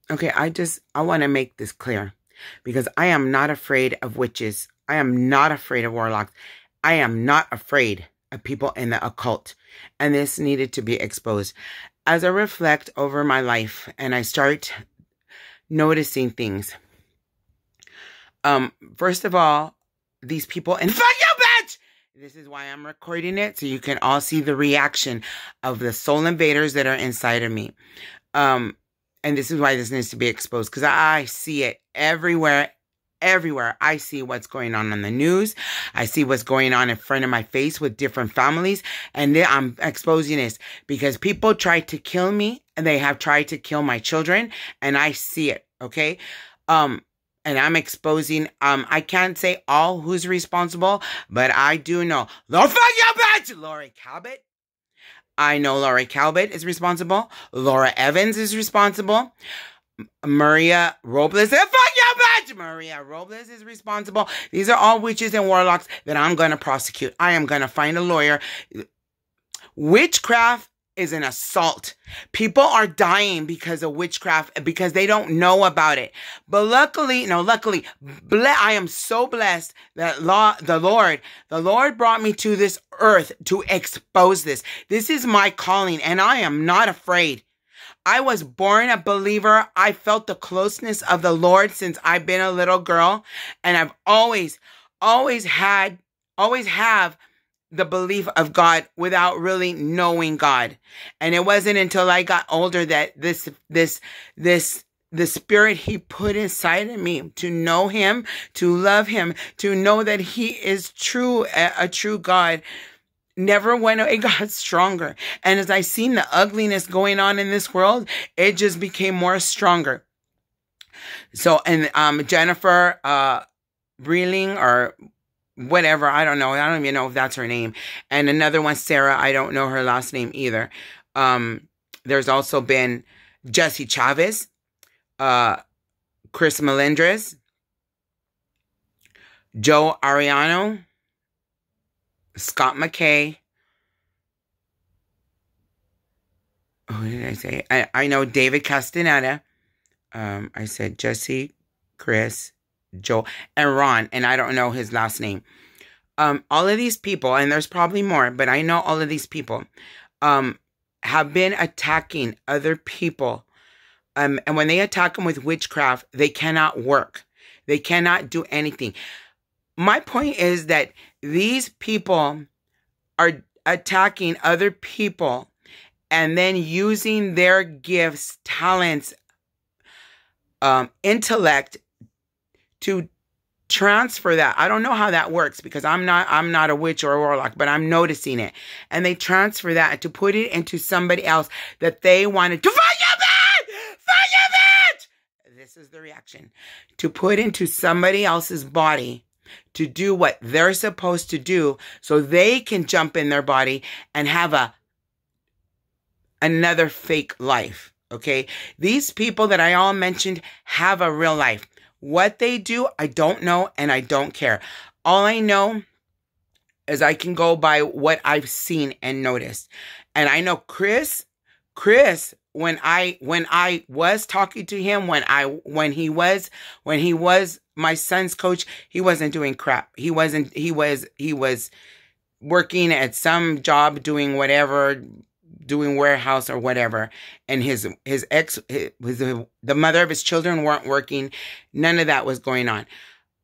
Okay, I want to make this clear because I am not afraid of witches. I am not afraid of warlocks. I am not afraid of people in the occult. And this needed to be exposed. As I reflect over my life and I start noticing things. First of all, these people, and fuck you, bitch! This is why I'm recording it, so you can all see the reaction of the soul invaders that are inside of me. And this is why this needs to be exposed, because I see it everywhere. Everywhere. I see what's going on the news. I see what's going on in front of my face with different families. And then I'm exposing this because people tried to kill me and they have tried to kill my children. And I see it. Okay. And I'm exposing, I can't say all who's responsible, but I do know. Fuck you, bitch! Lori Cabot. I know Lori Cabot is responsible. Laura Evans is responsible. Maria Robles. Fuck you, bitch! Maria Robles is responsible. These are all witches and warlocks that I'm going to prosecute. I am going to find a lawyer. Witchcraft is an assault. People are dying because of witchcraft because they don't know about it. But luckily, I am so blessed that the Lord brought me to this earth to expose this. This is my calling and I am not afraid. I was born a believer. I felt the closeness of the Lord since I've been a little girl. And I've always have the belief of God without really knowing God. And it wasn't until I got older that the spirit he put inside of me to know him, to love him, to know that he is a true God, never went away. It got stronger. And as I seen the ugliness going on in this world, it just became more stronger. So, and Jennifer Breeling or whatever, I don't know. I don't even know if that's her name. And another one, Sarah, I don't know her last name either. There's also been Jesse Chavez, Chris Melendres, Joe Ariano, Scott McKay. Who did I say? I know David Castaneda. I said Jesse, Chris, Joe, and Ron, and I don't know his last name. All of these people, and there's probably more, but I know all of these people have been attacking other people. And when they attack them with witchcraft, they cannot work. They cannot do anything. My point is that these people are attacking other people and then using their gifts, talents, intellect to transfer that. I don't know how that works because I'm not a witch or a warlock, but I'm noticing it. And they transfer that to put it into somebody else that they wanted to fight you, bitch! This is the reaction. To put into somebody else's body to do what they're supposed to do so they can jump in their body and have another fake life. Okay. These people that I all mentioned have a real life. What they do, I don't know and I don't care. All I know is I can go by what I've seen and noticed. And I know Chris, when I was talking to him, when he was my son's coach, he wasn't doing crap. He was working at some job doing whatever, doing warehouse or whatever. And the mother of his children weren't working. None of that was going on.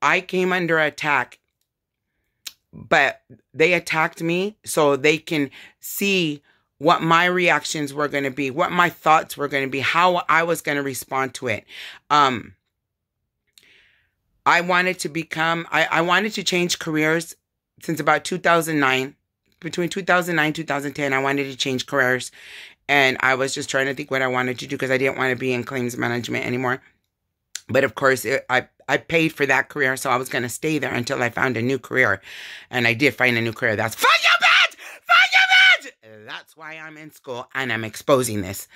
I came under attack, but they attacked me so they can see what my reactions were going to be, what my thoughts were going to be, how I was going to respond to it. I wanted to change careers since about 2009. Between 2009 and 2010, I wanted to change careers. And I was just trying to think what I wanted to do because I didn't want to be in claims management anymore. But of course, I paid for that career, so I was going to stay there until I found a new career. And I did find a new career. That's fuck you, bitch! Fuck you, bitch! That's why I'm in school and I'm exposing this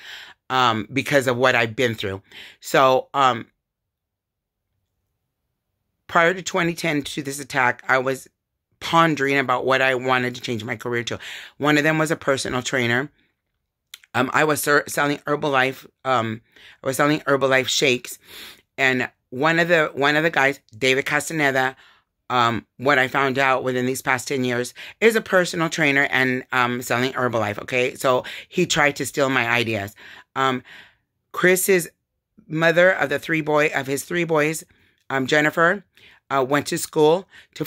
because of what I've been through. So, prior to 2010, to this attack, I was pondering about what I wanted to change my career to. One of them was a personal trainer. I was selling Herbalife. I was selling Herbalife shakes, and one of the guys, David Castaneda, what I found out within these past 10 years, is a personal trainer and selling Herbalife. Okay, so he tried to steal my ideas. Chris's mother of his three boys, Jennifer, went to school to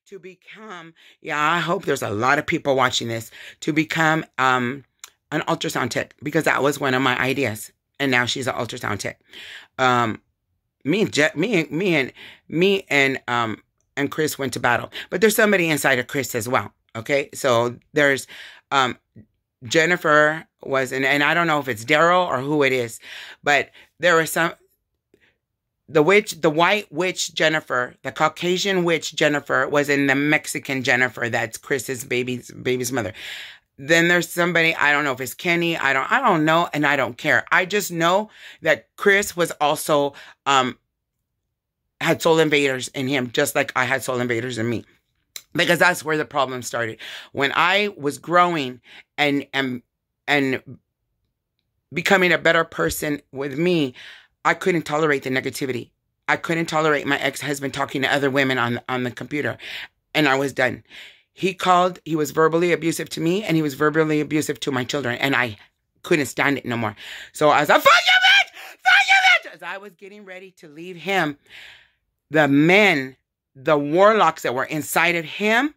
to become, I hope there's a lot of people watching this, to become an ultrasound tech, because that was one of my ideas. And now she's an ultrasound tech. Me and Chris went to battle. But there's somebody inside of Chris as well. Okay? So there's Jennifer was, and I don't know if it's Daryl or who it is, but there was the white witch Jennifer, the Caucasian witch Jennifer was in the Mexican Jennifer. That's Chris's baby's mother. Then there's somebody, I don't know if it's Kenny. I don't know, and I don't care. I just know that Chris was also, had soul invaders in him, just like I had soul invaders in me. Because that's where the problem started. When I was growing and becoming a better person with me, I couldn't tolerate the negativity. I couldn't tolerate my ex-husband talking to other women on the computer. And I was done. He was verbally abusive to me, and he was verbally abusive to my children. And I couldn't stand it no more. So I was like, fuck you, bitch! As I was getting ready to leave him, the warlocks that were inside of him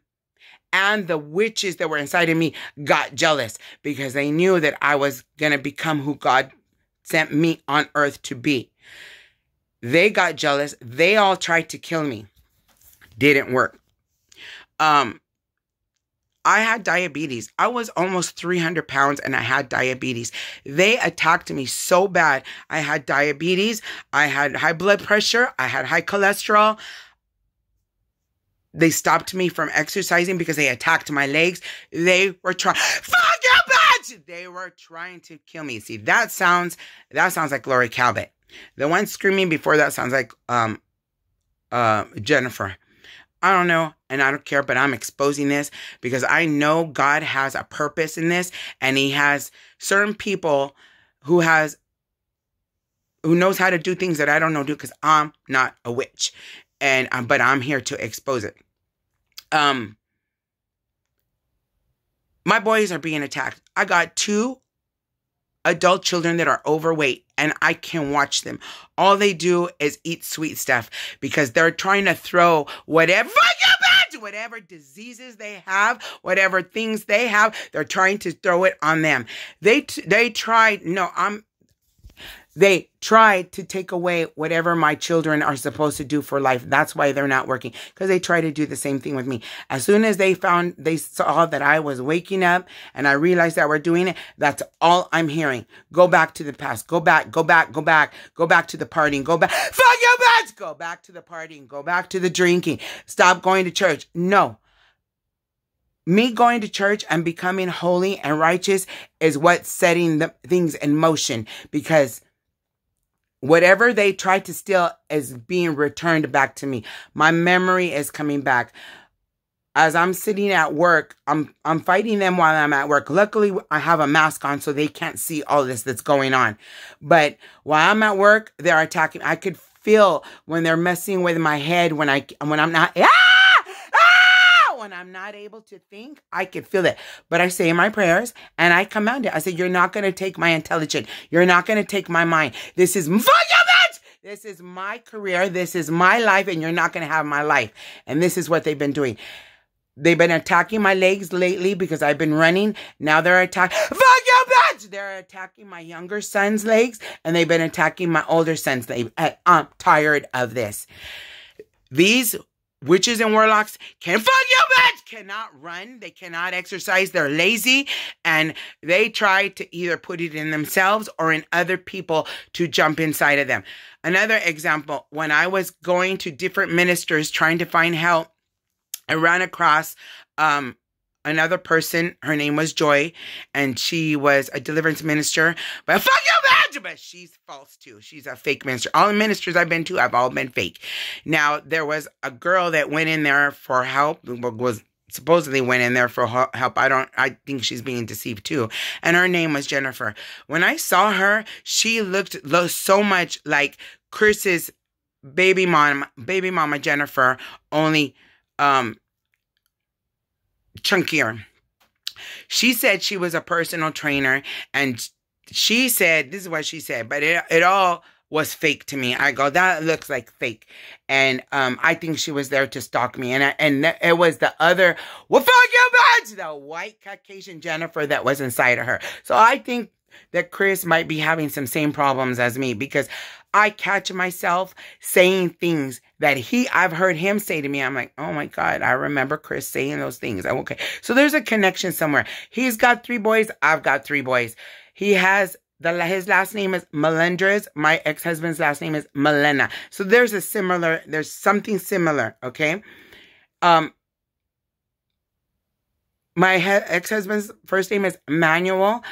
and the witches that were inside of me got jealous, because they knew that I was going to become who God sent me on earth to be. They got jealous. They all tried to kill me. Didn't work. I had diabetes. I was almost 300 pounds and I had diabetes. They attacked me so bad. I had diabetes. I had high blood pressure. I had high cholesterol. They stopped me from exercising because they attacked my legs. They were trying, fuck you, bitch! They were trying to kill me. See, that sounds like Lori Calvert. The one screaming before that sounds like Jennifer. I don't know, and I don't care, but I'm exposing this because I know God has a purpose in this, and he has certain people who knows how to do things that I don't know do, because I'm not a witch, and but I'm here to expose it. My boys are being attacked. I got 2 adult children that are overweight, and I can watch them. All they do is eat sweet stuff because they're trying to throw whatever diseases they have, whatever things they have, they're trying to throw it on them. They tried to take away whatever my children are supposed to do for life. That's why they're not working, because they try to do the same thing with me. As soon as they saw that I was waking up and I realized that we're doing it, that's all I'm hearing. Go back to the past. Go back to the partying. Go back. Fuck you, bitch! Go back to the partying. Go back to the drinking. Stop going to church. No. Me going to church and becoming holy and righteous is what's setting the things in motion, because whatever they tried to steal is being returned back to me. My memory is coming back. As I'm sitting at work, I'm fighting them while I'm at work. Luckily, I have a mask on so they can't see all this that's going on. But while I'm at work, they're attacking. I could feel when they're messing with my head when I'm not... When I'm not able to think, I can feel it. But I say my prayers and I command it. I say, you're not going to take my intelligence. You're not going to take my mind. This is This is my career. This is my life, and you're not going to have my life. And this is what they've been doing. They've been attacking my legs lately because I've been running. Now they're attacking. Fuck you, bitch! They're attacking my younger son's legs, and they've been attacking my older son's legs. I'm tired of this. These witches and warlocks cannot run. They cannot exercise. They're lazy, and they try to either put it in themselves or in other people to jump inside of them. Another example, when I was going to different ministers trying to find help, I ran across another person. Her name was Joy, and she was a deliverance minister. But fuck you, bitch! But she's false too. She's a fake minister. All the ministers I've been to have all been fake. Now, there was a girl that went in there for help, was supposedly went in there for help. I think she's being deceived too. And her name was Jennifer. When I saw her, she looked so much like Chris's baby mama Jennifer, only chunkier. She said she was a personal trainer, and she said, this is what she said, but it all was fake to me. I go, that looks like fake. And I think she was there to stalk me. And it was the other, well, fuck you, bitch! The white Caucasian Jennifer that was inside of her. So I think that Chris might be having some same problems as me, because I catch myself saying things that I've heard him say to me. I'm like, oh my God, I remember Chris saying those things. I'm okay. So there's a connection somewhere. He's got 3 boys. I've got 3 boys. He has his last name is Melendres. My ex-husband's last name is Melena. So there's something similar. Okay. My ex-husband's first name is Manuel.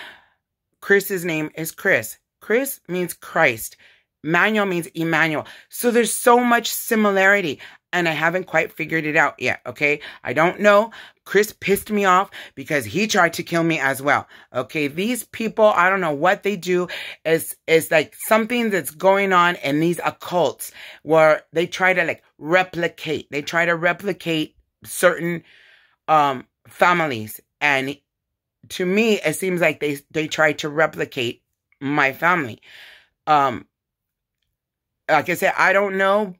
Chris's name is Chris. Chris means Christ. Manuel means Emmanuel. So there's so much similarity, and I haven't quite figured it out yet, okay? I don't know. Chris pissed me off because he tried to kill me as well, okay? These people, I don't know what they do. Is like something that's going on in these occults where they try to like replicate. They try to replicate certain families, and to me, it seems like they try to replicate my family. Like I said, I don't know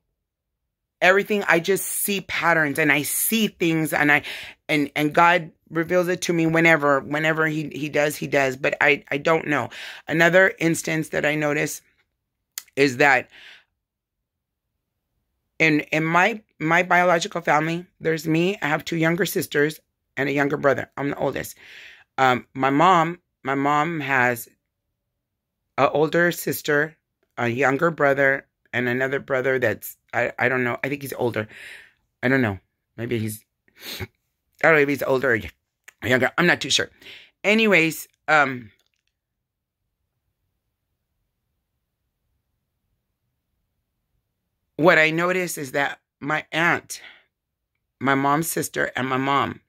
everything. I just see patterns, and I see things, and God reveals it to me whenever he does, but I don't know. Another instance that I notice is that in my biological family, there's me. I have 2 younger sisters and a younger brother. I'm the oldest. My mom has an older sister, a younger brother, and another brother that's, I don't know. I think he's older. I don't know. Maybe I don't know if he's older or younger. I'm not too sure. Anyways, what I notice is that my aunt, my mom's sister, and my mom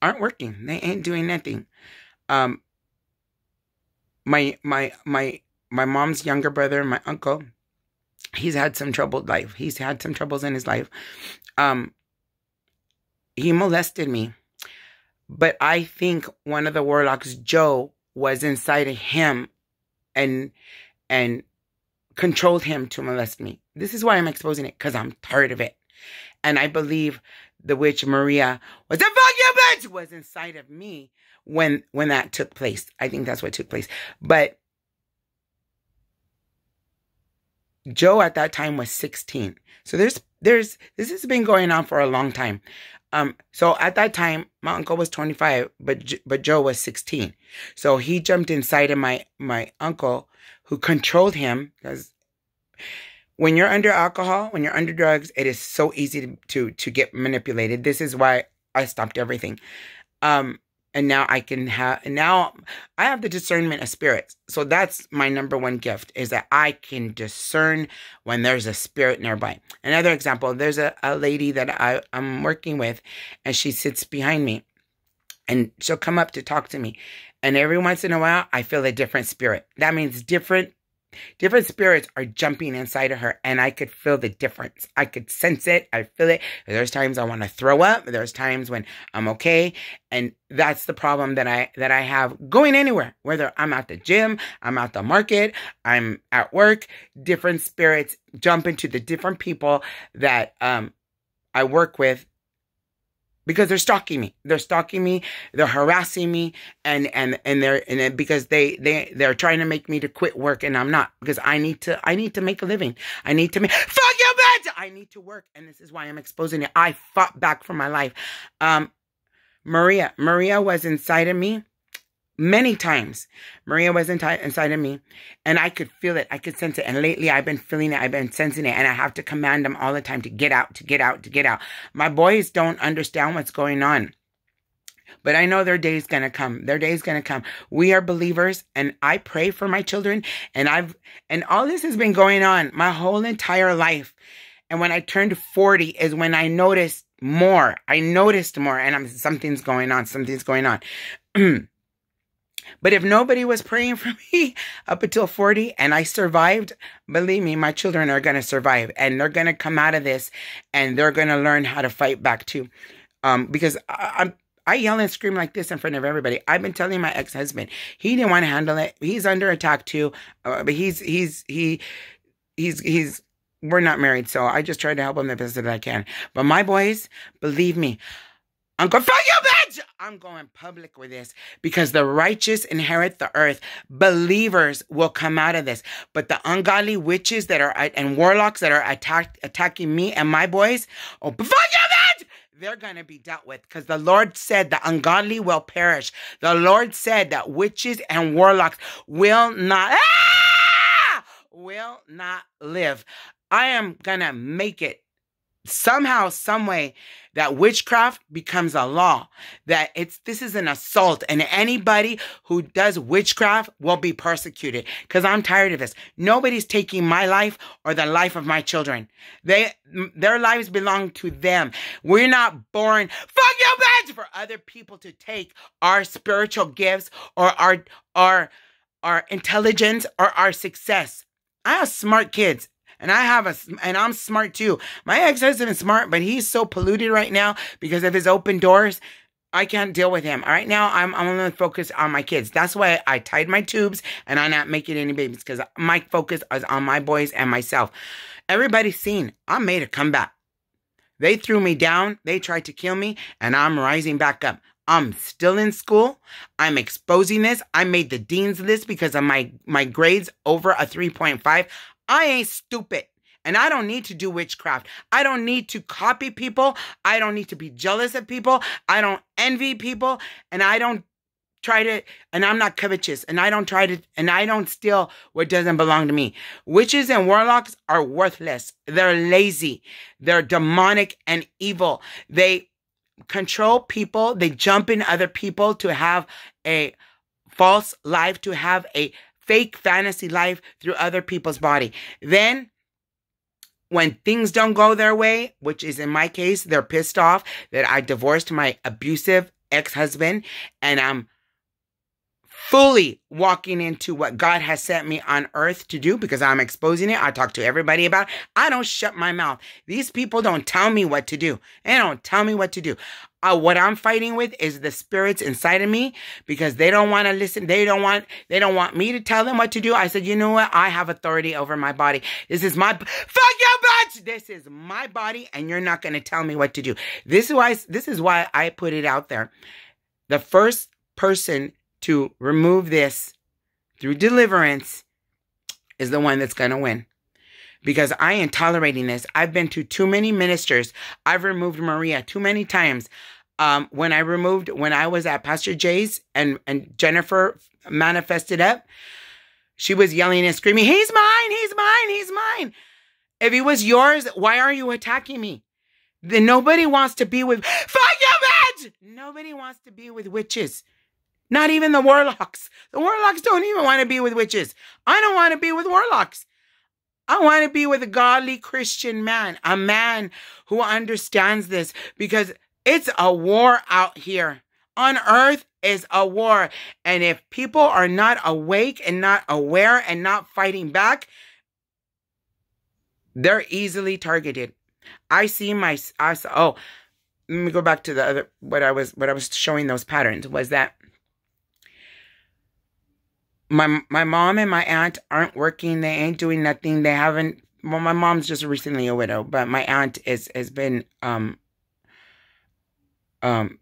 aren't working. They ain't doing nothing. My mom's younger brother, my uncle, he's had some troubled life. He's had some troubles in his life. He molested me. But I think one of the warlocks, Joe, was inside of him and controlled him to molest me. This is why I'm exposing it, because I'm tired of it. And I believe the witch Maria was, the fuck you bitch, was inside of me when that took place. I think that's what took place. But Joe at that time was 16. So this has been going on for a long time. So at that time, my uncle was 25, but Joe was 16. So he jumped inside of my uncle, who controlled him, because when you're under alcohol, when you're under drugs, it is so easy to get manipulated. This is why I stopped everything. And now I have the discernment of spirits. So that's my number one gift, is that I can discern when there's a spirit nearby. Another example, there's a lady that I'm working with, and she sits behind me, and she'll come up to talk to me. And every once in a while, I feel a different spirit. That means different spirits are jumping inside of her, and I could feel the difference. I could sense it. I feel it. There's times I want to throw up. There's times when I'm okay. And that's the problem that I have going anywhere, whether I'm at the gym, I'm at the market, I'm at work. Different spirits jump into the different people that I work with, because they're stalking me. They're stalking me. They're harassing me, and because they're trying to make me to quit work, and I'm not, because I need to make a living. I need to make, fuck you, bitch! I need to work, and this is why I'm exposing it. I fought back for my life. Maria was inside of me many times. Maria was inside of me, and I could feel it. I could sense it. And lately, I've been feeling it. I've been sensing it, and I have to command them all the time to get out, to get out, to get out. My boys don't understand what's going on, but I know their day's gonna come. Their day's gonna come. We are believers, and I pray for my children, and all this has been going on my whole entire life. And when I turned 40 is when I noticed more. I noticed more, and something's going on. Something's going on. But if nobody was praying for me up until 40 and I survived, believe me, my children are going to survive, and they're going to come out of this, and they're going to learn how to fight back too. Because I yell and scream like this in front of everybody. I've been telling my ex-husband, he didn't want to handle it. He's under attack too. But we're not married, so I just try to help him the best that I can. But my boys, believe me, I'm going, fuck you, bitch! I'm going public with this, because the righteous inherit the earth. Believers will come out of this. But the ungodly witches that are, and warlocks that are attacking me and my boys, oh, fuck you, bitch! They're going to be dealt with, because the Lord said the ungodly will perish. The Lord said that witches and warlocks will not live. I am going to make it somehow, some way, that witchcraft becomes a law. That this is an assault, and anybody who does witchcraft will be persecuted. Because I'm tired of this. Nobody's taking my life or the life of my children. Their lives belong to them. We're not born, fuck you, bitch, for other people to take our spiritual gifts or our intelligence or our success. I have smart kids. And I'm smart too. My ex-husband is smart, but he's so polluted right now because of his open doors. I can't deal with him. Right now, I'm only focused on my kids. That's why I tied my tubes and I'm not making any babies, because my focus is on my boys and myself. Everybody's seen I made a comeback. They threw me down. They tried to kill me, and I'm rising back up. I'm still in school. I'm exposing this. I made the dean's list because of my grades over a 3.5. I ain't stupid, and I don't need to do witchcraft. I don't need to copy people. I don't need to be jealous of people. I don't envy people, and I don't try to, and I'm not covetous, and I don't steal what doesn't belong to me. Witches and warlocks are worthless. They're lazy. They're demonic and evil. They control people. They jump in other people to have a false life, to have a fake fantasy life through other people's body. Then, when things don't go their way, which is in my case, they're pissed off that I divorced my abusive ex-husband, and I'm fully walking into what God has sent me on earth to do, because I'm exposing it. I talk to everybody about it. I don't shut my mouth. These people don't tell me what to do. They don't tell me what to do. What I'm fighting with is the spirits inside of me, because they don't want to listen. They don't want me to tell them what to do. I said, you know what? I have authority over my body. This is my, fuck you, bitch! This is my body, and you're not going to tell me what to do. This is why I put it out there. The first person to remove this through deliverance is the one that's going to win. Because I ain't tolerating this. I've been to too many ministers. I've removed Maria too many times. When I was at Pastor Jay's and Jennifer manifested up, she was yelling and screaming, he's mine, he's mine, he's mine. If he was yours, why are you attacking me? Then nobody wants to be with, fuck you, bitch! Nobody wants to be with witches. Not even the warlocks. The warlocks don't even want to be with witches. I don't want to be with warlocks. I want to be with a godly Christian man, a man who understands this, because it's a war out here. On earth is a war. And if people are not awake and not aware and not fighting back, they're easily targeted. Let me go back to the other, what I was showing those patterns was that my mom and my aunt aren't working. They ain't doing nothing. They haven't. Well, my mom's just recently a widow, but my aunt has been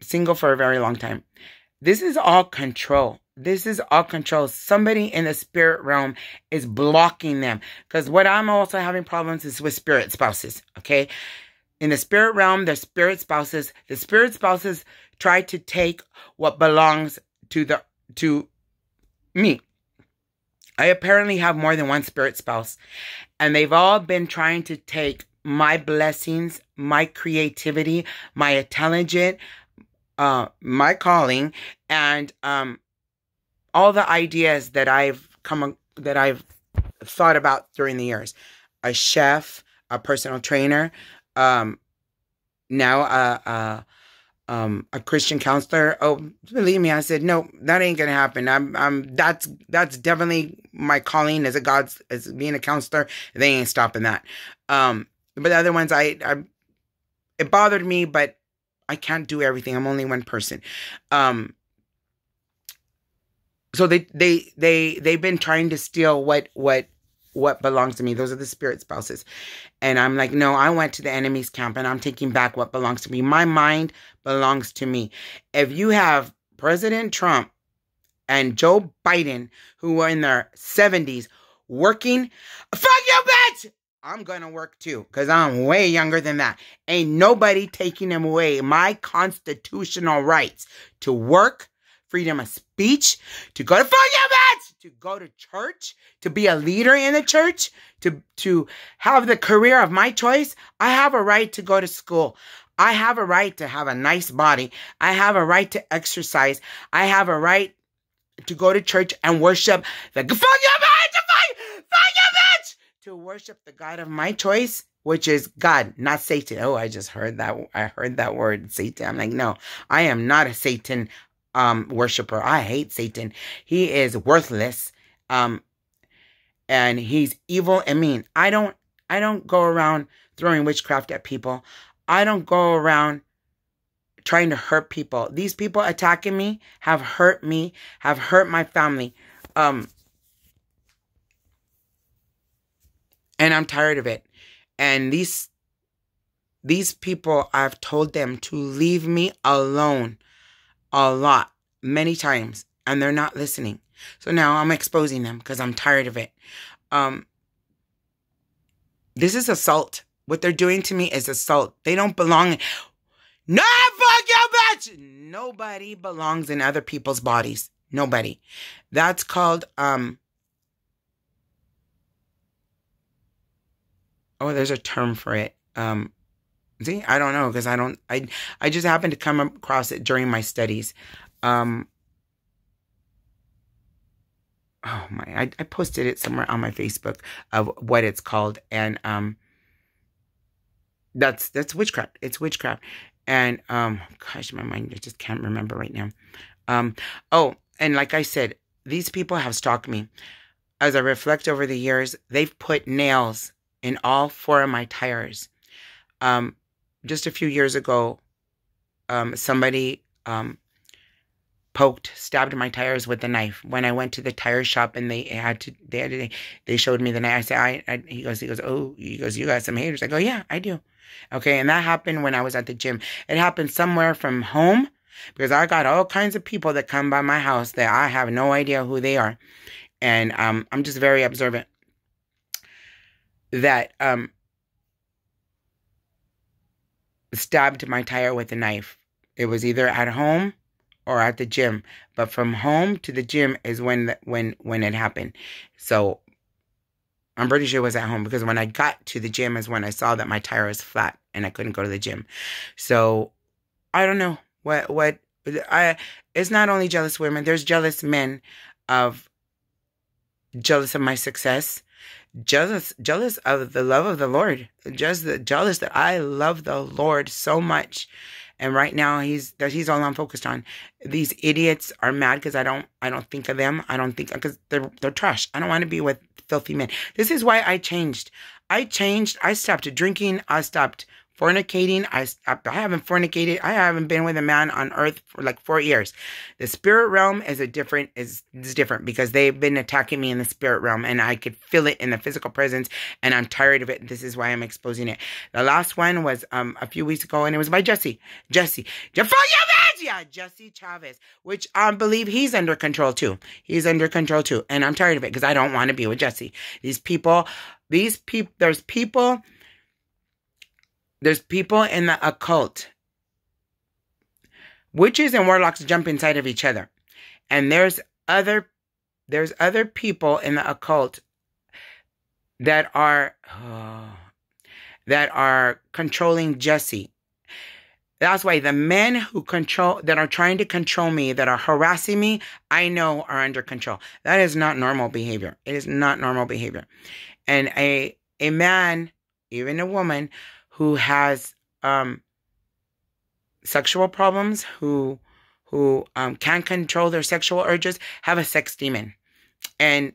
single for a very long time. This is all control. This is all control. Somebody in the spirit realm is blocking them. Because what I'm also having problems is with spirit spouses. Okay, in the spirit realm, the spirit spouses try to take what belongs to me. I apparently have more than one spirit spouse, and they've all been trying to take my blessings, my creativity, my intelligence, my calling, and all the ideas that I've thought about during the years. A chef, a personal trainer, now a Christian counselor. Oh, believe me, I said, no, that ain't gonna happen. That's definitely my calling as as being a counselor. They ain't stopping that. But the other ones, it bothered me, but I can't do everything. I'm only one person. So they've been trying to steal what belongs to me. Those are the spirit spouses. And I'm like, no, I went to the enemy's camp and I'm taking back what belongs to me. My mind belongs to me. If you have President Trump and Joe Biden, who are in their 70s, working, fuck you, bitch! I'm gonna work too, because I'm way younger than that. Ain't nobody taking them away my constitutional rights to work, freedom of speech, to go to fuck you, bitch! To go to church, to be a leader in the church, to have the career of my choice. I have a right to go to school. I have a right to have a nice body. I have a right to exercise. I have a right to go to church and worship the fuck you, bitch! Fuck you, bitch! To worship the God of my choice, which is God, not Satan. Oh, I just heard that. I heard that word, Satan. I'm like, no, I am not a Satan worshiper. I hate Satan. He is worthless. And he's evil and mean. I don't go around throwing witchcraft at people. I don't go around trying to hurt people. These people attacking me have hurt me, have hurt my family. And I'm tired of it. And these people, I've told them to leave me alone a lot, many times, and they're not listening. So now I'm exposing them because I'm tired of it. This is assault. What they're doing to me is assault. They don't belong. No, fuck you, bitch! Nobody belongs in other people's bodies. Nobody. That's called, oh, there's a term for it. See, I don't know, because I just happened to come across it during my studies. Oh my, I posted it somewhere on my Facebook of what it's called. And, that's witchcraft. It's witchcraft. And, gosh, my mind, I just can't remember right now. Oh, and like I said, these people have stalked me. As I reflect over the years, they've put nails in all 4 of my tires. Just a few years ago, somebody, stabbed my tires with a knife when I went to the tire shop, and they showed me the knife. I said, he goes, oh, you got some haters. I go, yeah, I do. Okay. And that happened when I was at the gym. It happened somewhere from home, because I got all kinds of people that come by my house that I have no idea who they are. And, I'm just very observant that, stabbed my tire with a knife. It was either at home or at the gym, but from home to the gym is when it happened. So I'm pretty sure it was at home, because when I got to the gym is when I saw that my tire was flat and I couldn't go to the gym. So I don't know it's not only jealous women. There's jealous men jealous of my success, jealous of the love of the Lord, jealous that I love the Lord so much. And right now he's all I'm focused on. These idiots are mad because I don't think of them. I don't think, because they're trash. I don't want to be with filthy men. This is why I changed. I stopped drinking. I stopped fornicating. I haven't fornicated. I haven't been with a man on earth for like 4 years. The spirit realm is different, because they've been attacking me in the spirit realm, and I could feel it in the physical presence, and I'm tired of it. This is why I'm exposing it. The last one was a few weeks ago, and it was by Jesse. Jesse Chavez, which I believe he's under control too. He's under control too, and I'm tired of it, because I don't want to be with Jesse. There's people in the occult. Witches and warlocks jump inside of each other. And there's other people in the occult that are controlling Jesse. That's why the men that are trying to control me, that are harassing me, I know are under control. That is not normal behavior. It is not normal behavior. And a man, even a woman, who has sexual problems, who can't control their sexual urges, have a sex demon. And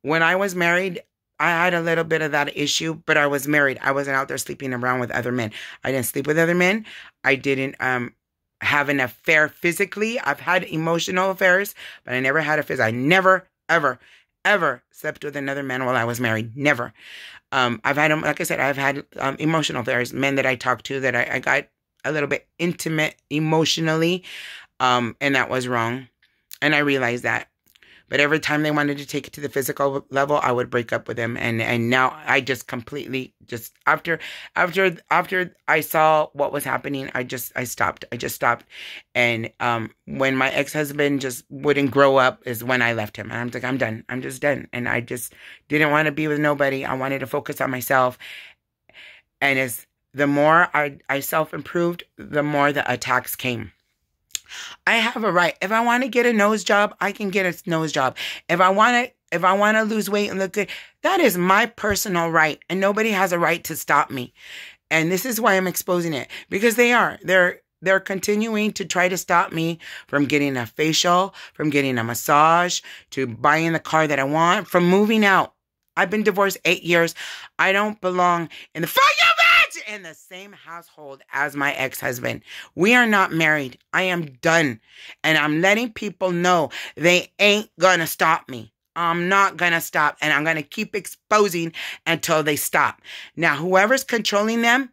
when I was married, I had a little bit of that issue, but I was married. I wasn't out there sleeping around with other men. I didn't sleep with other men. I didn't have an affair physically. I've had emotional affairs, but I never had affairs. I never, ever, ever slept with another man while I was married. Never. I've had, like I said, I've had emotional affairs, men that I talked to that I got a little bit intimate emotionally, and that was wrong. And I realized that. But every time they wanted to take it to the physical level, I would break up with them. And now I just completely, just after I saw what was happening, I stopped. I just stopped. And when my ex-husband just wouldn't grow up is when I left him. And I'm like, I'm done. I'm just done. And I just didn't want to be with nobody. I wanted to focus on myself. And as the more I self-improved, the more the attacks came. I have a right. If I want to get a nose job, I can get a nose job. If I want to lose weight and look good, that is my personal right. And nobody has a right to stop me. And this is why I'm exposing it. Because they're continuing to try to stop me from getting a facial, from getting a massage, to buying the car that I want, from moving out. I've been divorced 8 years. I don't belong in the same household as my ex-husband. We are not married. I am done. And I'm letting people know they ain't gonna stop me. I'm not gonna stop. And I'm gonna keep exposing until they stop. Now, whoever's controlling them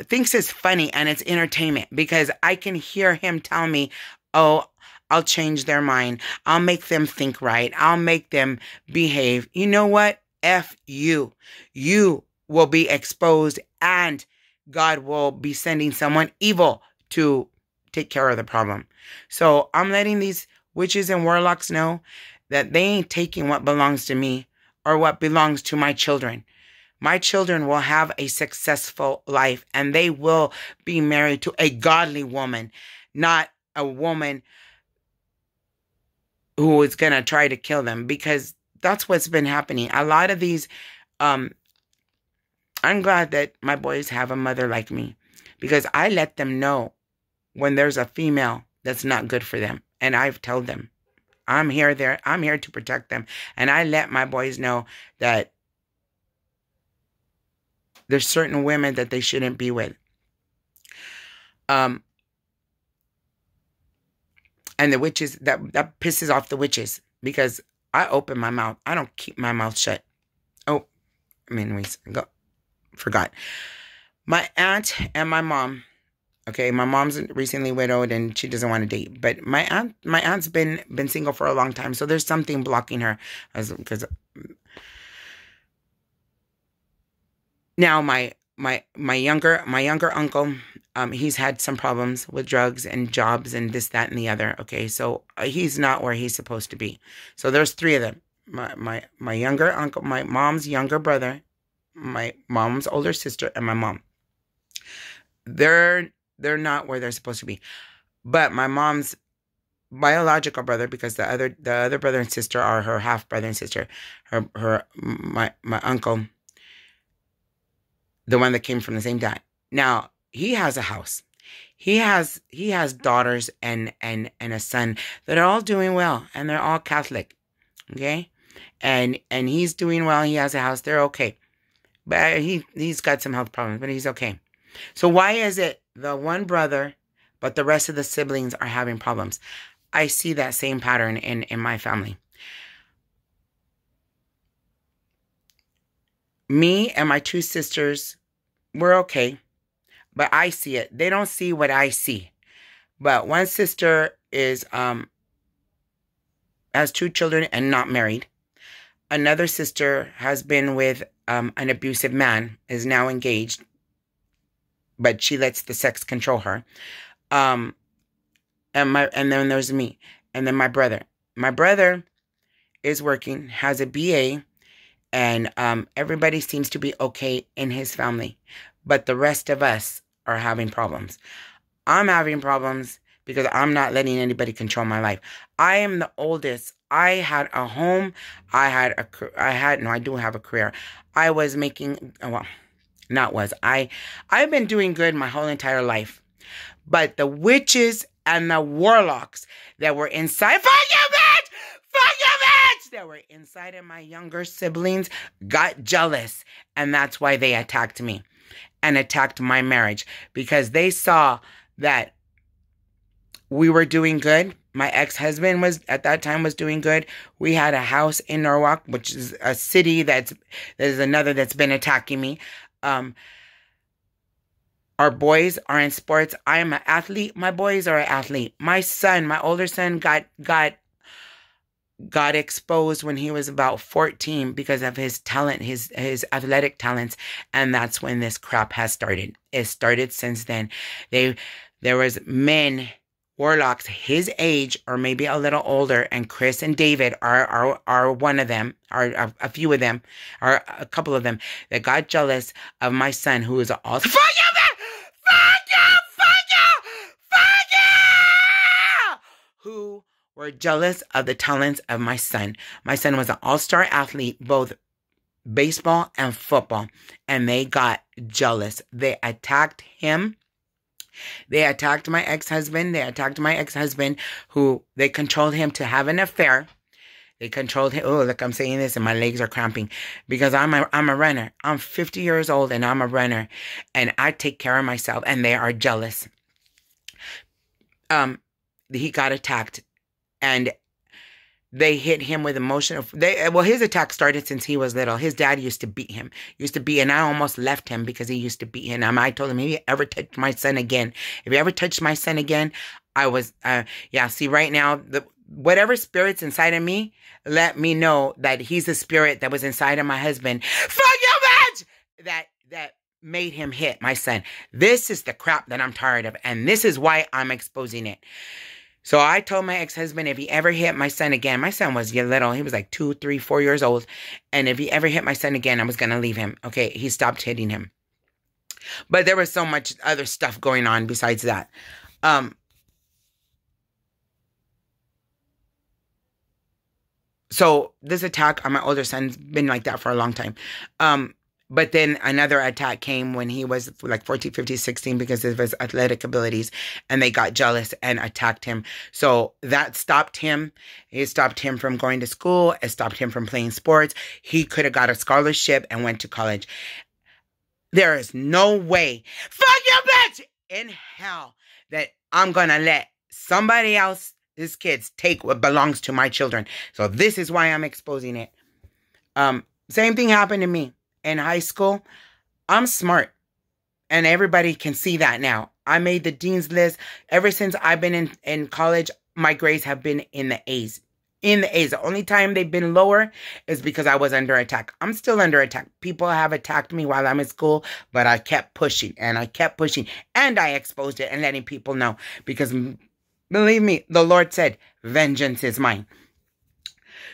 thinks it's funny and it's entertainment, because I can hear him tell me, oh, I'll change their mind. I'll make them think right. I'll make them behave. You know what? F you. You will be exposed, and God will be sending someone evil to take care of the problem. So I'm letting these witches and warlocks know that they ain't taking what belongs to me or what belongs to my children. My children will have a successful life, and they will be married to a godly woman, not a woman who is going to try to kill them, because that's what's been happening. A lot of these, I'm glad that my boys have a mother like me, because I let them know when there's a female that's not good for them. And I've told them, I'm here to protect them. And I let my boys know that there's certain women that they shouldn't be with. And the witches, that pisses off the witches, because I open my mouth. I don't keep my mouth shut. Oh, anyways, forgot. My aunt and my mom. Okay, my mom's recently widowed and she doesn't want to date. But my aunt's been single for a long time, so there's something blocking her. Because now my younger uncle, he's had some problems with drugs and jobs and this, that, and the other. Okay, so he's not where he's supposed to be. So there's three of them. My younger uncle, my mom's younger brother, my mom's older sister, and my mom. They're not where they're supposed to be. But my mom's biological brother, because the other brother and sister are her half brother and sister. My uncle, the one that came from the same dad. Now, he has a house. He has daughters and a son that are all doing well, and they're all Catholic. Okay? And he's doing well. He has a house. They're okay. But he's got some health problems, but he's okay. So why is it the one brother, but the rest of the siblings are having problems? I see that same pattern in my family. Me and my two sisters, we're okay, but I see it. They don't see what I see. But one sister is has 2 children and not married. Another sister has been with an abusive man, is now engaged, but she lets the sex control her. And then there's me. And then my brother. My brother is working, has a BA, and everybody seems to be okay in his family. But the rest of us are having problems. I'm having problems because I'm not letting anybody control my life. I am the oldest. I had a home. I do have a career. I was making, well, not was. I've been doing good my whole entire life. But the witches and the warlocks that were inside, fuck you, bitch! Fuck you, bitch! That were inside of my younger siblings got jealous. And that's why they attacked me and attacked my marriage. Because they saw that we were doing good. My ex-husband was, at that time, was doing good. We had a house in Norwalk, which is a city that is another that's been attacking me. Our boys are in sports. I am an athlete. My boys are an athlete. My son, my older son, got exposed when he was about 14 because of his talent, his athletic talents, and that's when this crap has started. It started since then. There was men, warlocks his age or maybe a little older, and Chris and David are one of them, are a few of them, are a couple of them that got jealous of my son, who is all fuck you, man! Fuck you! Fuck you! Fuck you! Who were jealous of the talents of my son. My son was an all-star athlete, both baseball and football, and they got jealous. They attacked him. They attacked my ex-husband. They attacked my ex-husband, who they controlled him to have an affair. They controlled him. Oh, look, I'm saying this and my legs are cramping because I'm a runner. I'm 50 years old and I'm a runner, and I take care of myself, and they are jealous. He got attacked, and they hit him with emotional. His attack started since he was little. His dad used to beat him. And I almost left him because he used to beat him. I told him, if you ever touch my son again, I was, see, right now, whatever spirit's inside of me, let me know that he's a spirit that was inside of my husband. Fuck you, bitch! That made him hit my son. This is the crap that I'm tired of, and this is why I'm exposing it. So I told my ex-husband, if he ever hit my son again, my son was little. He was like 2, 3, 4 years old. And if he ever hit my son again, I was going to leave him. Okay, he stopped hitting him. But there was so much other stuff going on besides that. So this attack on my older son's been like that for a long time. But then another attack came when he was like 14, 15, 16 because of his athletic abilities, and they got jealous and attacked him. So that stopped him. It stopped him from going to school. It stopped him from playing sports. He could have got a scholarship and went to college. There is no way, fuck you, bitch, in hell that I'm going to let somebody else's kids take what belongs to my children. So this is why I'm exposing it. Same thing happened to me. In high school, I'm smart, and everybody can see that now. I made the dean's list. Ever since I've been in college, my grades have been in the A's. In the A's. The only time they've been lower is because I was under attack. I'm still under attack. People have attacked me while I'm in school, but I kept pushing, and I kept pushing, and I exposed it and letting people know. Because, believe me, the Lord said, vengeance is mine.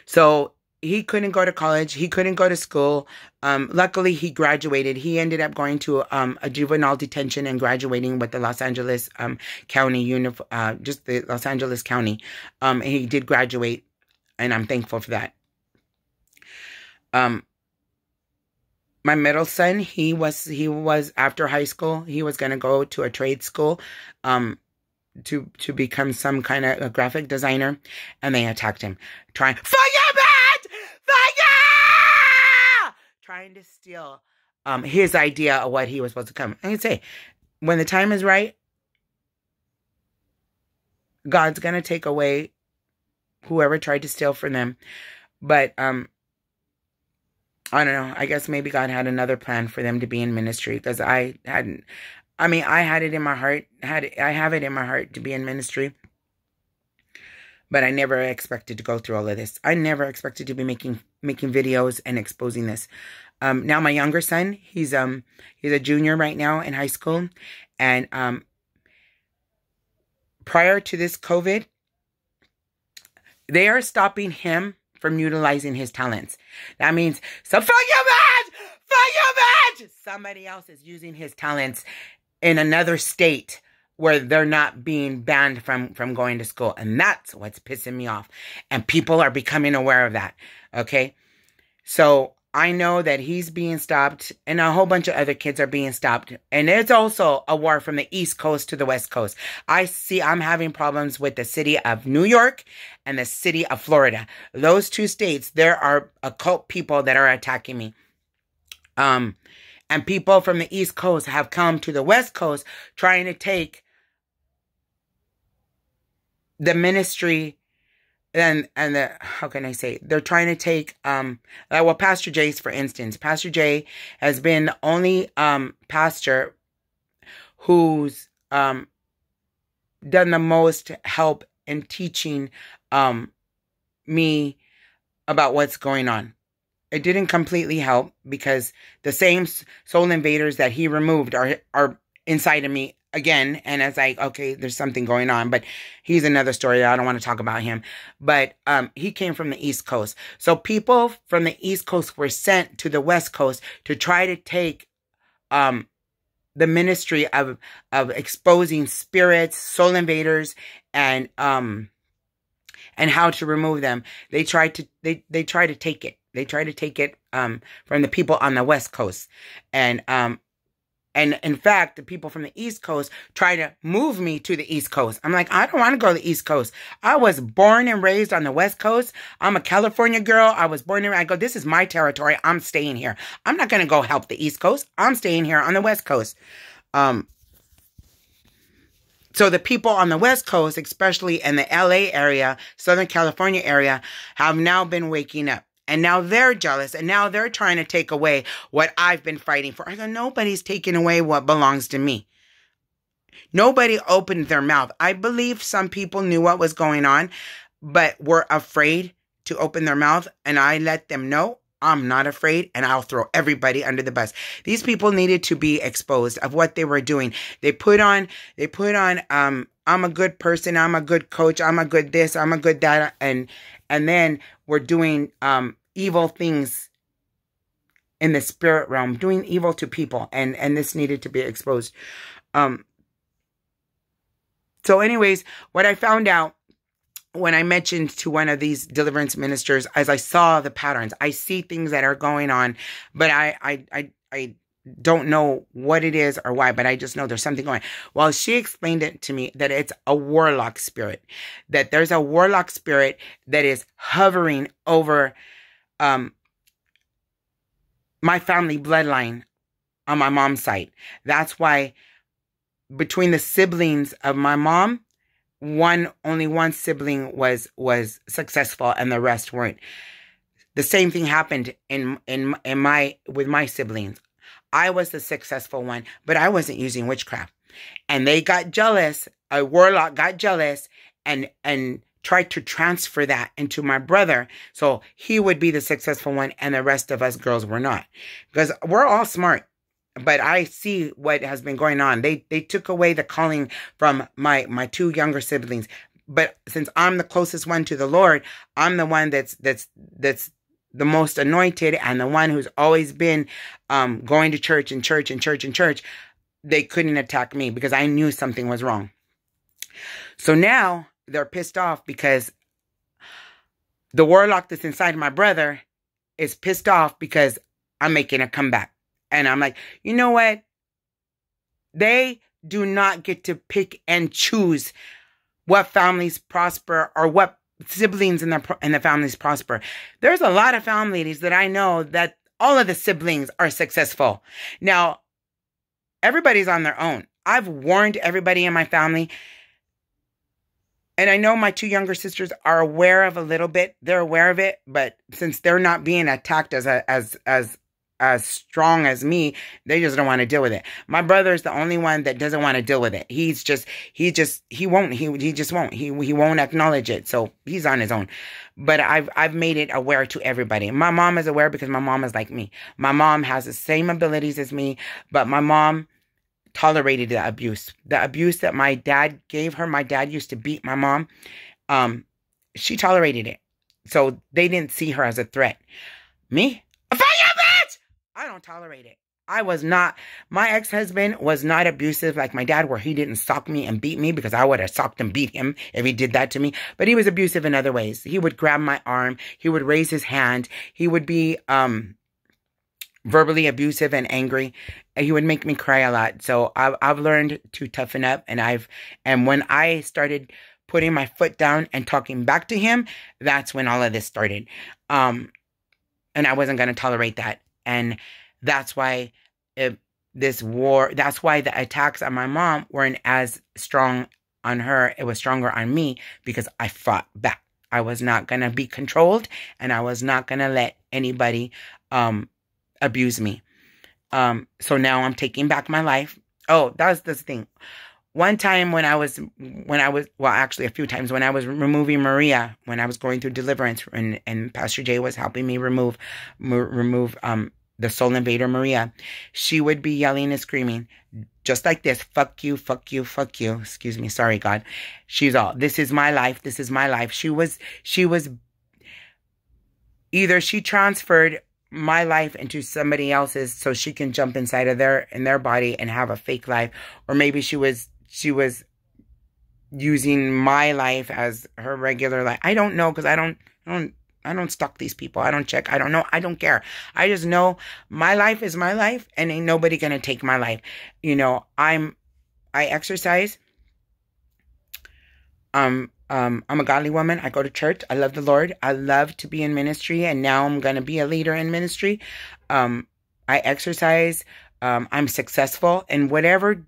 So he couldn't go to college. He couldn't go to school. Luckily, he graduated. He ended up going to a juvenile detention and graduating with the Los Angeles County, just the Los Angeles County. He did graduate, and I'm thankful for that. My middle son, he was after high school, he was going to go to a trade school to become some kind of a graphic designer, and they attacked him, trying to steal his idea of what he was supposed to come. I can say, when the time is right, God's going to take away whoever tried to steal from them. But I don't know. I guess maybe God had another plan for them to be in ministry, because I had it in my heart. I have it in my heart to be in ministry. But I never expected to go through all of this. I never expected to be making videos and exposing this. Now my younger son, he's a junior right now in high school, and prior to this COVID, they are stopping him from utilizing his talents. That means, so fuck you, bitch! Somebody else is using his talents in another state where they're not being banned from going to school. And that's what's pissing me off. And people are becoming aware of that. Okay? So I know that he's being stopped and a whole bunch of other kids are being stopped. And there's also a war from the East Coast to the West Coast. I'm having problems with the city of New York and the city of Florida. Those two states, there are occult people that are attacking me. And people from the East Coast have come to the West Coast trying to take the ministry how can I say? They're trying to take, Pastor Jay's, for instance. Pastor Jay has been the only pastor who's done the most help in teaching me about what's going on. It didn't completely help because the same soul invaders that he removed are inside of me again. And it's like, okay, there's something going on, but he's another story. I don't want to talk about him, but he came from the East Coast. So people from the East Coast were sent to the West Coast to try to take the ministry of exposing spirits, soul invaders, and how to remove them. They try to take it. They try to take it from the people on the West Coast. And in fact, the people from the East Coast try to move me to the East Coast. I'm like, I don't want to go to the East Coast. I was born and raised on the West Coast. I'm a California girl. I was born and I go, this is my territory. I'm staying here. I'm not going to go help the East Coast. I'm staying here on the West Coast. So the people on the West Coast, especially in the LA area, Southern California area, have now been waking up. And now they're jealous, and now they're trying to take away what I've been fighting for. I go, nobody's taking away what belongs to me. Nobody opened their mouth. I believe some people knew what was going on, but were afraid to open their mouth. And I let them know, I'm not afraid, and I'll throw everybody under the bus. These people needed to be exposed of what they were doing. They put on, I'm a good person, I'm a good coach, I'm a good this, I'm a good that, and then we're doing evil things in the spirit realm, doing evil to people, and this needed to be exposed. So anyways, what I found out when I mentioned to one of these deliverance ministers, as I saw the patterns, I see things that are going on, but I don't know what it is or why, but I just know there's something going on. Well, she explained it to me that it's a warlock spirit, that there's a warlock spirit that is hovering over my family bloodline on my mom's side. That's why between the siblings of my mom, only one sibling was successful and the rest weren't. The same thing happened with my siblings. I was the successful one, but I wasn't using witchcraft. And they got jealous. A warlock got jealous and tried to transfer that into my brother. So he would be the successful one and the rest of us girls were not. Because we're all smart. But I see what has been going on. They took away the calling from my two younger siblings. But since I'm the closest one to the Lord, I'm the one that's the most anointed and the one who's always been going to church and church and church and church. They couldn't attack me because I knew something was wrong. So now they're pissed off because the warlock that's inside my brother is pissed off because I'm making a comeback. And I'm like, you know what? They do not get to pick and choose what families prosper or what siblings in the families prosper. There's a lot of families that I know that all of the siblings are successful. Now, everybody's on their own. I've warned everybody in my family. And I know my two younger sisters are aware of a little bit. They're aware of it. But since they're not being attacked as strong as me, they just don't want to deal with it. My brother is the only one that doesn't want to deal with it. He won't acknowledge it. So he's on his own. But I've made it aware to everybody. My mom is aware because my mom is like me. My mom has the same abilities as me, but my mom tolerated the abuse. The abuse that my dad gave her. My dad used to beat my mom. She tolerated it. So they didn't see her as a threat. Me? I don't tolerate it. My ex-husband was not abusive like my dad, where he didn't sock me and beat me, because I would have socked and beat him if he did that to me. But he was abusive in other ways. He would grab my arm. He would raise his hand. He would be, verbally abusive and angry. He would make me cry a lot. So I've learned to toughen up, and when I started putting my foot down and talking back to him, that's when all of this started. And I wasn't going to tolerate that. And that's why that's why the attacks on my mom weren't as strong on her. It was stronger on me because I fought back. I was not going to be controlled, and I was not going to let anybody abuse me. So now I'm taking back my life. Oh, that was the thing. One time actually a few times when I was removing Maria, when I was going through deliverance, and Pastor Jay was helping me remove the soul invader Maria, she would be yelling and screaming just like this: fuck you, fuck you, fuck you. Excuse me. Sorry, God. She's all, this is my life. This is my life. She was either she transferred my life into somebody else's so she can jump inside of their body and have a fake life, or maybe she was using my life as her regular life. I don't know, because I don't stalk these people. I don't check. I don't know. I don't care. I just know my life is my life, and ain't nobody gonna take my life. I exercise. I'm a godly woman. I go to church. I love the Lord. I love to be in ministry, and now I'm gonna be a leader in ministry. I exercise. I'm successful in whatever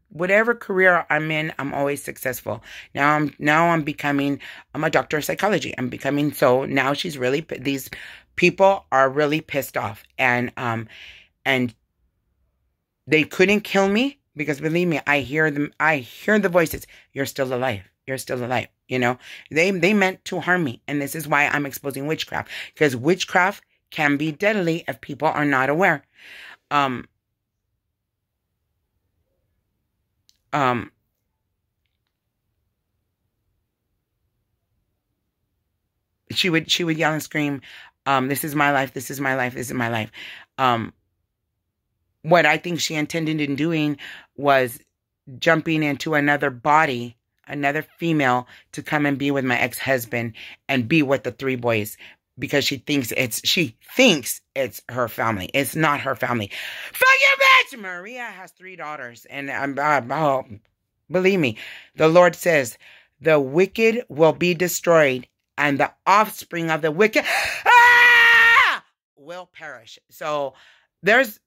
career I'm in. I'm always successful. Now I'm a doctor of psychology. I'm becoming, so now these people are really pissed off, and they couldn't kill me because, believe me, I hear them. I hear the voices. You're still alive. You're still alive. They meant to harm me. And this is why I'm exposing witchcraft, because witchcraft can be deadly if people are not aware. She would yell and scream, this is my life, this is my life, this is my life. What I think she intended in doing was jumping into another body, another female, to come and be with my ex-husband and be with the 3 boys, because she thinks it's her family. It's not her family. Fuck you, bitch! Maria has 3 daughters, and believe me, the Lord says the wicked will be destroyed, and the offspring of the wicked will perish. So there's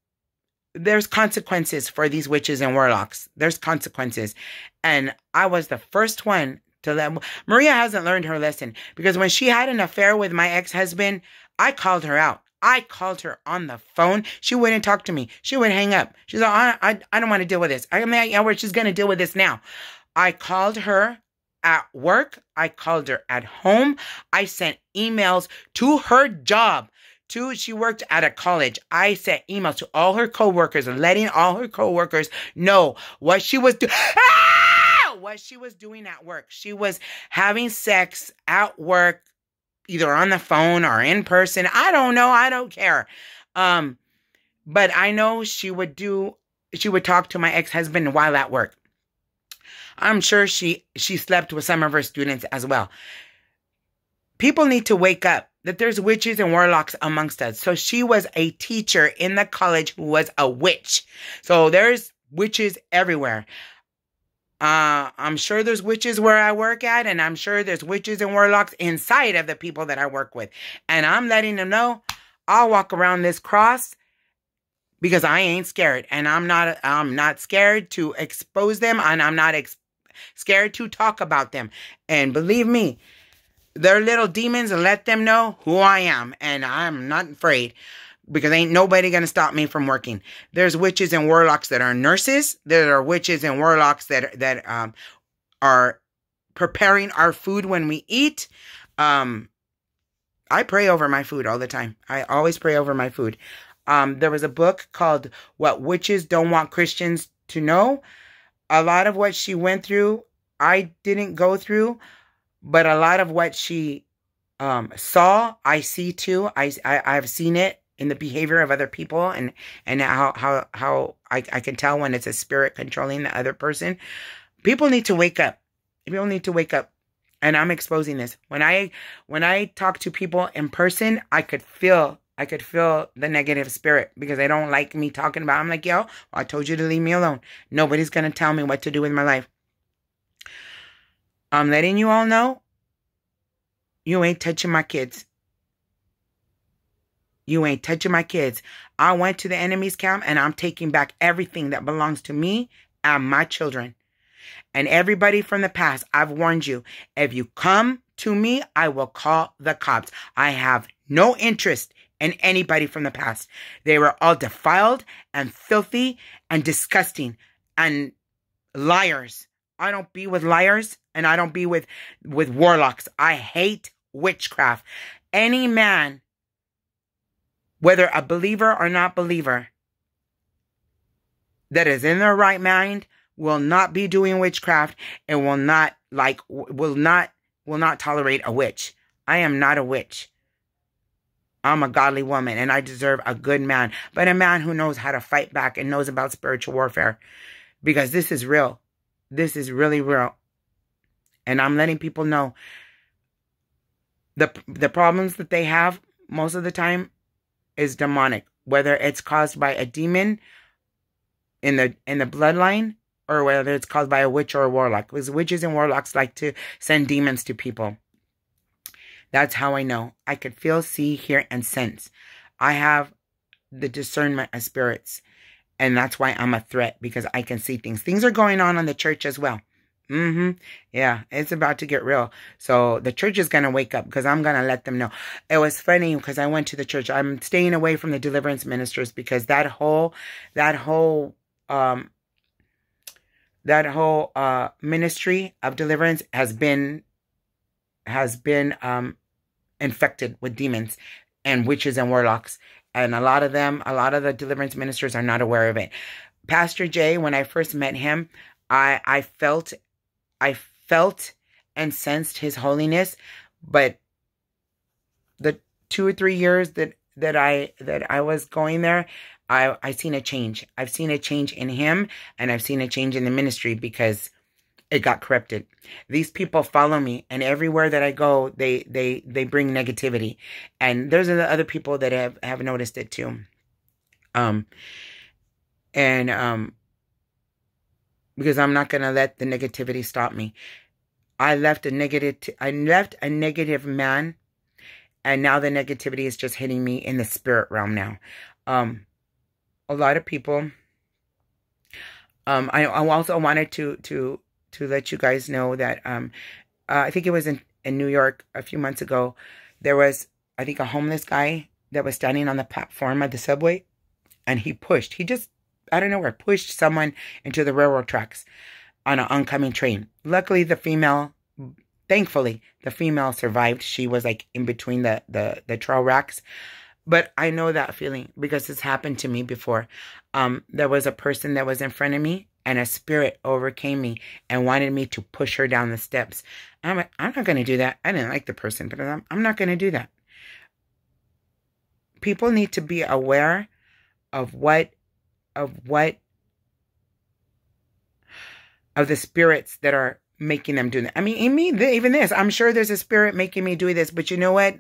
consequences for these witches and warlocks. There's consequences. And I was the first one to let... Maria hasn't learned her lesson, because when she had an affair with my ex-husband, I called her out. I called her on the phone. She wouldn't talk to me. She would hang up. She's like, I don't want to deal with this. She's going to deal with this now. I called her at work. I called her at home. I sent emails to her job. She worked at a college. I sent emails to all her coworkers, letting all her coworkers know what she was doing. What she was doing at work. She was having sex at work, either on the phone or in person. I don't know. I don't care. But I know she would talk to my ex-husband while at work. I'm sure she slept with some of her students as well. People need to wake up that there's witches and warlocks amongst us. So she was a teacher in the college who was a witch. So there's witches everywhere. I'm sure there's witches where I work at, and I'm sure there's witches and warlocks inside of the people that I work with. And I'm letting them know I'll walk around this cross because I ain't scared. And I'm not scared to expose them, and I'm not scared to talk about them. And believe me, they're little demons, and let them know who I am. And I'm not afraid, because ain't nobody going to stop me from working. There's witches and warlocks that are nurses. There are witches and warlocks that are preparing our food when we eat. I pray over my food all the time. I always pray over my food. There was a book called What Witches Don't Want Christians to Know. A lot of what she went through, I didn't go through. But a lot of what she saw, I see too. I've seen it in the behavior of other people, and how I can tell when it's a spirit controlling the other person. People need to wake up. People need to wake up. And I'm exposing this. When I talk to people in person, I could feel I could feel the negative spirit because they don't like me talking about it. I'm like, yo, I told you to leave me alone. Nobody's going to tell me what to do with my life. I'm letting you all know, you ain't touching my kids. You ain't touching my kids. I went to the enemy's camp and I'm taking back everything that belongs to me and my children. And everybody from the past, I've warned you. If you come to me, I will call the cops. I have no interest in anybody from the past. They were all defiled and filthy and disgusting and liars. I don't be with liars and I don't be with warlocks. I hate witchcraft. Any man, whether a believer or not believer, that is in their right mind will not be doing witchcraft and will not tolerate a witch. I am not a witch. I'm a godly woman and I deserve a good man, but a man who knows how to fight back and knows about spiritual warfare, because this is real. This is really real. And I'm letting people know the problems that they have most of the time is demonic, whether it's caused by a demon in the bloodline or whether it's caused by a witch or a warlock. Because witches and warlocks like to send demons to people. That's how I know. I could feel, see, hear, and sense. I have the discernment of spirits. And that's why I'm a threat, because I can see things. Things are going on in the church as well. Yeah, it's about to get real. So the church is going to wake up because I'm going to let them know. It was funny because I went to the church. I'm staying away from the deliverance ministers because that whole ministry of deliverance has been infected with demons and witches and warlocks. And a lot of the deliverance ministers are not aware of it. Pastor Jay, when I first met him, I felt and sensed his holiness, but the 2 or 3 years that I was going there, I seen a change. I've seen a change in him, and I've seen a change in the ministry because it got corrupted. These people follow me, and everywhere that I go, they bring negativity. And there's other people that have noticed it too. Because I'm not going to let the negativity stop me. I left a negative man, and now the negativity is just hitting me in the spirit realm now. A lot of people, I also wanted to let you guys know that I think it was in New York a few months ago. There was, I think, a homeless guy that was standing on the platform of the subway, and he just, out of nowhere, pushed someone into the railroad tracks on an oncoming train. Luckily, thankfully, the female survived. She was like in between the trail racks. But I know that feeling because it's happened to me before. There was a person that was in front of me, and a spirit overcame me and wanted me to push her down the steps. I'm like, I'm not going to do that. I didn't like the person, but I'm not going to do that. People need to be aware of the spirits that are making them do that. I mean, even this, I'm sure there's a spirit making me do this, but you know what?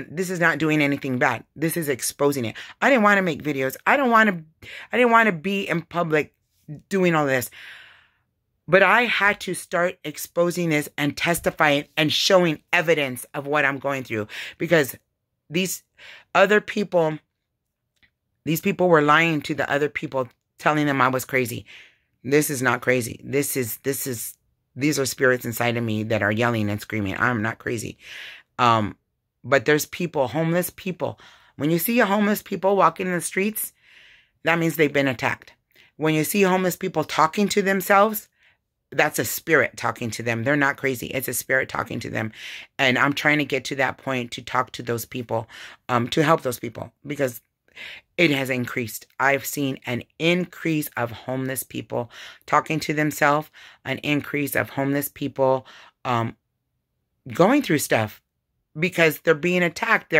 This is not doing anything bad. This is exposing it. I didn't want to make videos. I didn't want to be in public doing all this. But I had to start exposing this and testifying and showing evidence of what I'm going through, because these people were lying to the other people, telling them I was crazy. This is not crazy. These are spirits inside of me that are yelling and screaming. I'm not crazy. But there's people, homeless people. When you see homeless people walking in the streets, that means they've been attacked. When you see homeless people talking to themselves, that's a spirit talking to them. They're not crazy. It's a spirit talking to them. And I'm trying to get to that point to talk to those people, to help those people, because it has increased. I've seen an increase of homeless people talking to themselves, an increase of homeless people going through stuff because they're being attacked.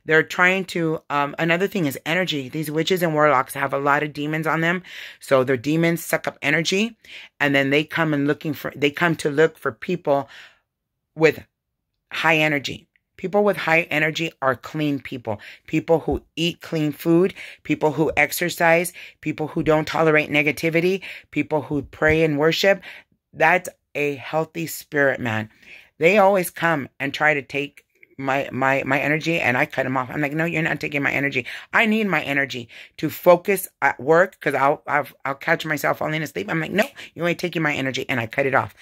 They're trying to, another thing is energy. These witches and warlocks have a lot of demons on them. So their demons suck up energy, and then they come to look for people with high energy. People with high energy are clean people. People who eat clean food, people who exercise, people who don't tolerate negativity, people who pray and worship. That's a healthy spirit, man. They always come and try to take my energy, and I cut them off. I'm like, no, you're not taking my energy. I need my energy to focus at work, because I'll catch myself falling asleep. I'm like, no, you ain't taking my energy, and I cut it off.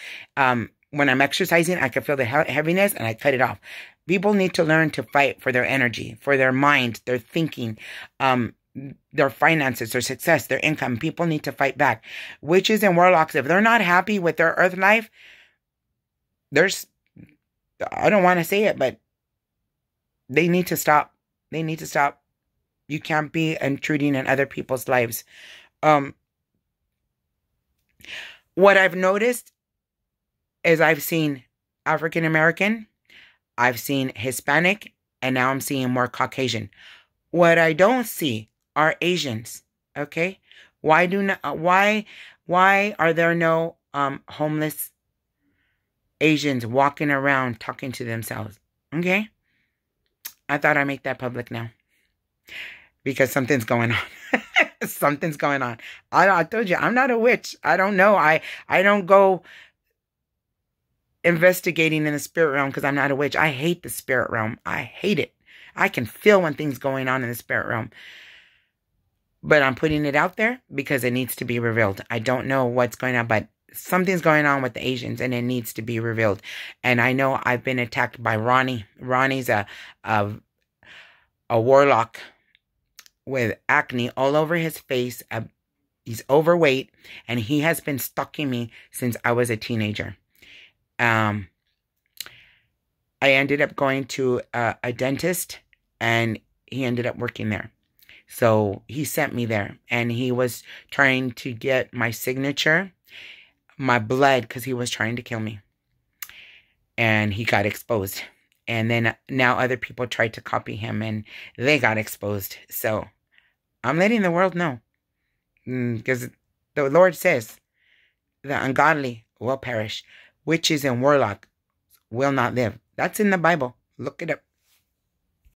When I'm exercising, I can feel the heaviness, and I cut it off. People need to learn to fight for their energy, for their mind, their thinking, their finances, their success, their income. People need to fight back. Witches and warlocks, if they're not happy with their earth life, I don't want to say it, but they need to stop. They need to stop. You can't be intruding in other people's lives. What I've noticed is I've seen African American, I've seen Hispanic, and now I'm seeing more Caucasian. What I don't see are Asians. Okay? Why are there no homeless Asians walking around talking to themselves? Okay? I thought I'd make that public now, because something's going on. Something's going on. I told you, I'm not a witch. I don't know. I don't go investigating in the spirit realm, because I'm not a witch. I hate the spirit realm. I hate it. I can feel when things going on in the spirit realm. But I'm putting it out there because it needs to be revealed. I don't know what's going on, but something's going on with the Asians, and it needs to be revealed. And I know I've been attacked by Ronnie. Ronnie's a warlock with acne all over his face. He's overweight, and he has been stalking me since I was a teenager. I ended up going to a dentist, and he ended up working there. So he sent me there, and he was trying to get my signature, my blood, because he was trying to kill me. And he got exposed. And then now other people tried to copy him, and they got exposed. So I'm letting the world know, because the Lord says the ungodly will perish. Witches and warlocks will not live. That's in the Bible. Look it up.